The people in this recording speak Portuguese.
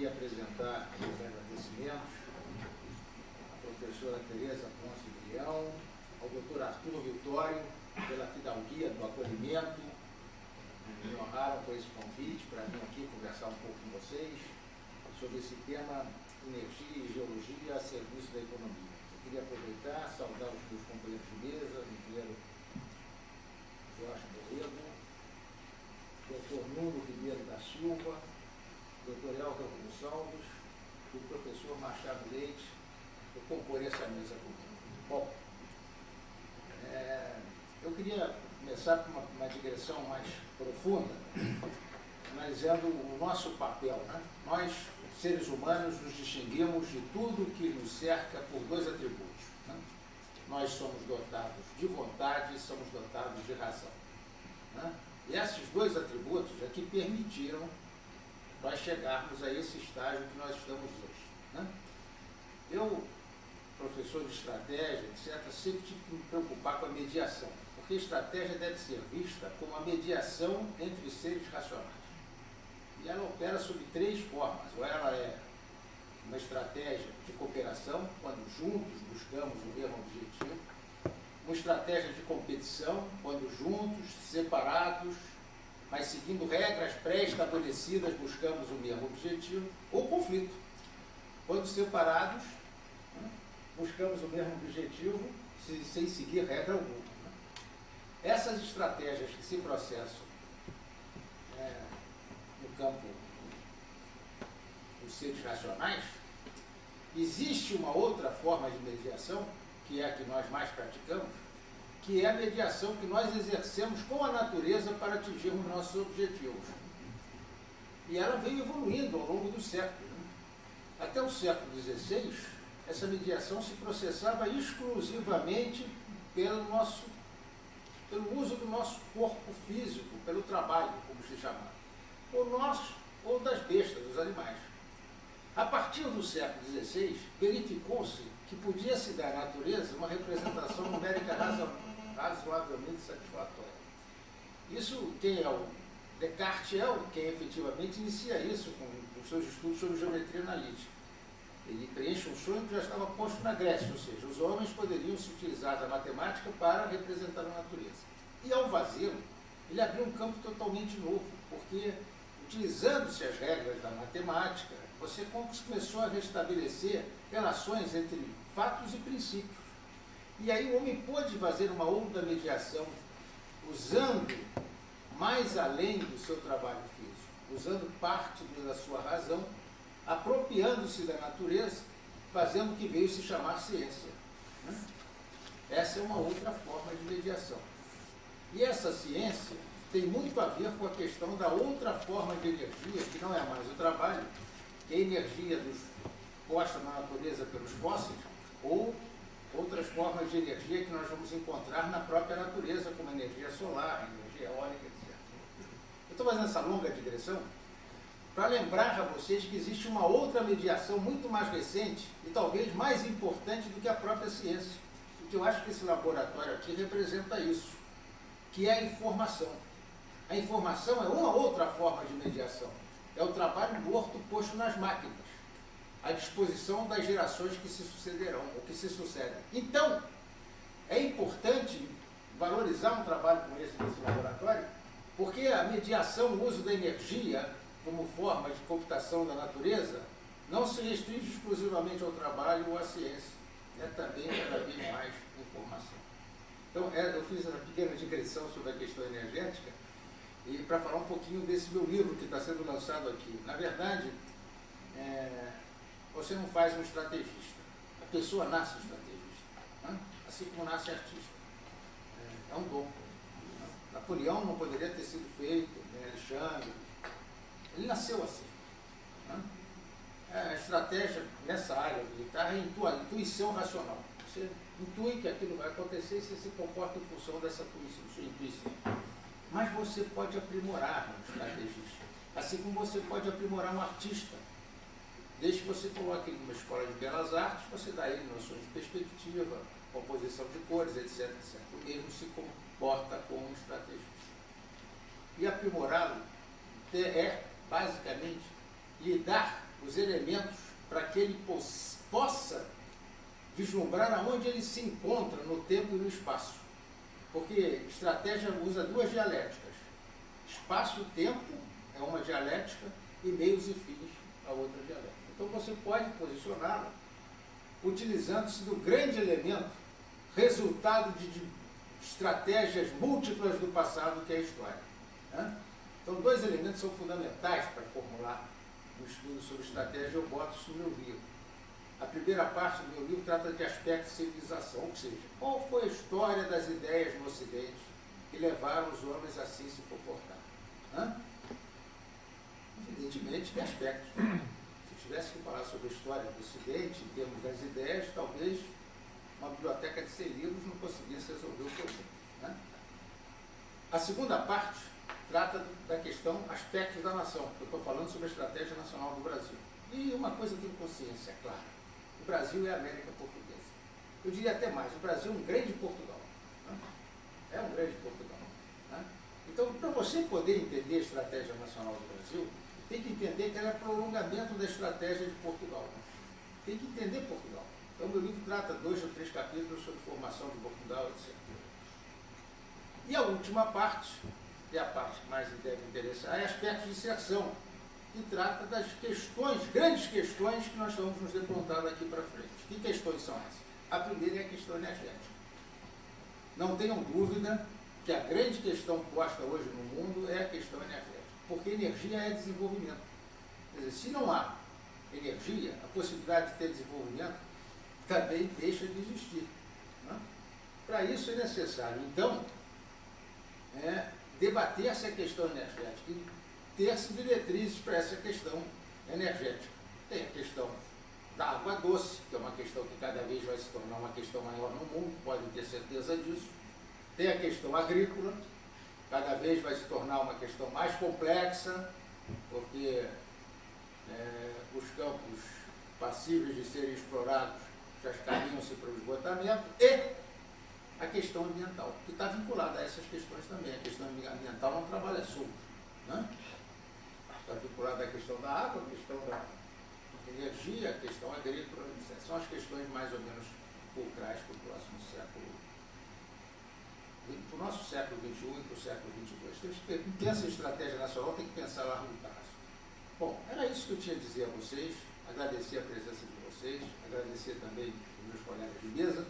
queria apresentar os agradecimentos à professora Tereza Ponce de Leão, ao doutor Arthur Vitório, pela fidalguia do acolhimento, me honraram com esse convite para vir aqui conversar um pouco com vocês sobre esse tema energia e geologia a serviço da economia. Eu queria aproveitar, saudar os meus companheiros de mesa, o engenheiro Jorge Borrego, doutor Nuno Ribeiro da Silva, doutor Elton Gonçalves e o professor Machado Leite, por compor essa mesa comigo. Bom, eu queria começar com uma digressão mais profunda, analisando o nosso papel, né? Nós, seres humanos, nos distinguimos de tudo que nos cerca por dois atributos, né? Nós somos dotados de vontade e somos dotados de razão, né? E esses dois atributos é que permitiram nós chegarmos a esse estágio que nós estamos hoje, né? Eu, professor de estratégia, etc., sempre tive que me preocupar com a mediação, porque a estratégia deve ser vista como a mediação entre seres racionais. E ela opera sob três formas. Ou ela é uma estratégia de cooperação, quando juntos buscamos o mesmo objetivo; uma estratégia de competição, quando juntos, separados, mas seguindo regras pré-estabelecidas, buscamos o mesmo objetivo; ou conflito, quando separados, né, buscamos o mesmo objetivo sem seguir regra alguma, né? Essas estratégias que se processam no campo dos seres racionais, existe uma outra forma de mediação, que é a que nós mais praticamos, que é a mediação que nós exercemos com a natureza para atingirmos nossos objetivos. E ela veio evoluindo ao longo dos séculos, né? Até o século XVI, essa mediação se processava exclusivamente pelo uso do nosso corpo físico, pelo trabalho, como se chamava, ou nosso, ou das bestas, dos animais. A partir do século XVI, verificou-se que podia se dar à natureza uma representação numérica razoavelmente satisfatória. Isso, quem é o Descartes quem efetivamente inicia isso com os seus estudos sobre geometria analítica. Ele preenche um sonho que já estava posto na Grécia, ou seja, os homens poderiam se utilizar da matemática para representar a natureza. E ao fazê-lo, ele abriu um campo totalmente novo, porque, utilizando-se as regras da matemática, você começou a restabelecer relações entre fatos e princípios. E aí o homem pôde fazer uma outra mediação, usando mais além do seu trabalho físico, usando parte da sua razão, apropriando-se da natureza, fazendo o que veio se chamar ciência, né? Essa é uma outra forma de mediação. E essa ciência tem muito a ver com a questão da outra forma de energia, que não é mais o trabalho, que é a energia posta na natureza pelos fósseis, ou outras formas de energia que nós vamos encontrar na própria natureza, como energia solar, energia eólica, etc. Eu estou fazendo essa longa digressão para lembrar a vocês que existe uma outra mediação muito mais recente e talvez mais importante do que a própria ciência. Porque eu acho que esse laboratório aqui representa isso, que é a informação. A informação é uma outra forma de mediação. É o trabalho morto posto nas máquinas, à disposição das gerações que se sucederão, ou que se sucedem. Então, é importante valorizar um trabalho como esse desse laboratório, porque a mediação, o uso da energia como forma de computação da natureza, não se restringe exclusivamente ao trabalho ou à ciência. É também cada vez mais informação. Então, eu fiz uma pequena digressão sobre a questão energética, e para falar um pouquinho desse meu livro que está sendo lançado aqui. Na verdade, você não faz um estrategista. A pessoa nasce estrategista, né? Assim como nasce artista. É um dom. Napoleão não poderia ter sido feito, nem Alexandre. Ele nasceu assim, né? A estratégia nessa área militar é a intuição racional. Você intui que aquilo vai acontecer e você se comporta em função dessa sua intuição. Mas você pode aprimorar um estrategista, assim como você pode aprimorar um artista. Desde que você coloque ele numa escola de belas artes, você dá a ele noções de perspectiva, composição de cores, etc, etc. O mesmo se comporta como um estrategista. E aprimorá-lo é, basicamente, lhe dar os elementos para que ele possa vislumbrar aonde ele se encontra no tempo e no espaço. Porque estratégia usa duas dialéticas. Espaço-tempo é uma dialética e meios e fins a outra dialética. Então você pode posicioná-la utilizando-se do grande elemento, resultado de estratégias múltiplas do passado, que é a história. Né? Então, dois elementos são fundamentais para formular um estudo sobre estratégia. Eu boto isso no meu livro. A primeira parte do meu livro trata de aspectos de civilização, ou seja, qual foi a história das ideias no Ocidente que levaram os homens a assim se comportar. Né? Evidentemente, tem aspectos. Se tivesse que falar sobre a história do Ocidente, em termos das ideias, talvez uma biblioteca de 100 livros não conseguisse resolver o problema. Né? A segunda parte trata da questão aspectos da nação. Eu estou falando sobre a estratégia nacional do Brasil. E uma coisa tem consciência, é clara. O Brasil é a América Portuguesa. Eu diria até mais, o Brasil é um grande Portugal. Né? É um grande Portugal. Né? Então, para você poder entender a estratégia nacional do Brasil, tem que entender que ela é prolongamento da estratégia de Portugal. Né? Tem que entender Portugal. Então, meu livro trata 2 ou 3 capítulos sobre formação de Portugal, etc. E a última parte, que é a parte que mais deve interessar, é aspectos de inserção, que trata das questões, grandes questões que nós estamos nos depontando aqui para frente. Que questões são essas? A primeira é a questão energética. Não tenham dúvida que a grande questão posta hoje no mundo é a questão energética, porque energia é desenvolvimento. Quer dizer, se não há energia, a possibilidade de ter desenvolvimento também deixa de existir. Né? Para isso é necessário, então, debater essa questão energética e ter-se diretrizes para essa questão energética. Tem a questão da água doce, que é uma questão que cada vez vai se tornar uma questão maior no mundo, podem ter certeza disso. Tem a questão agrícola, cada vez vai se tornar uma questão mais complexa, porque os campos passíveis de serem explorados já caminham-se para o esgotamento, e a questão ambiental, que está vinculada a essas questões também. A questão ambiental não trabalha solto. Né? Está vinculada à questão da água, à questão da energia, à questão agrícola, etc. São as questões mais ou menos fulcrais para o próximo século, para o nosso século XXI e para o século XXII. Quem pensa em estratégia nacional tem que pensar a largo prazo. Bom, era isso que eu tinha a dizer a vocês, agradecer a presença de vocês, agradecer também os meus colegas de mesa.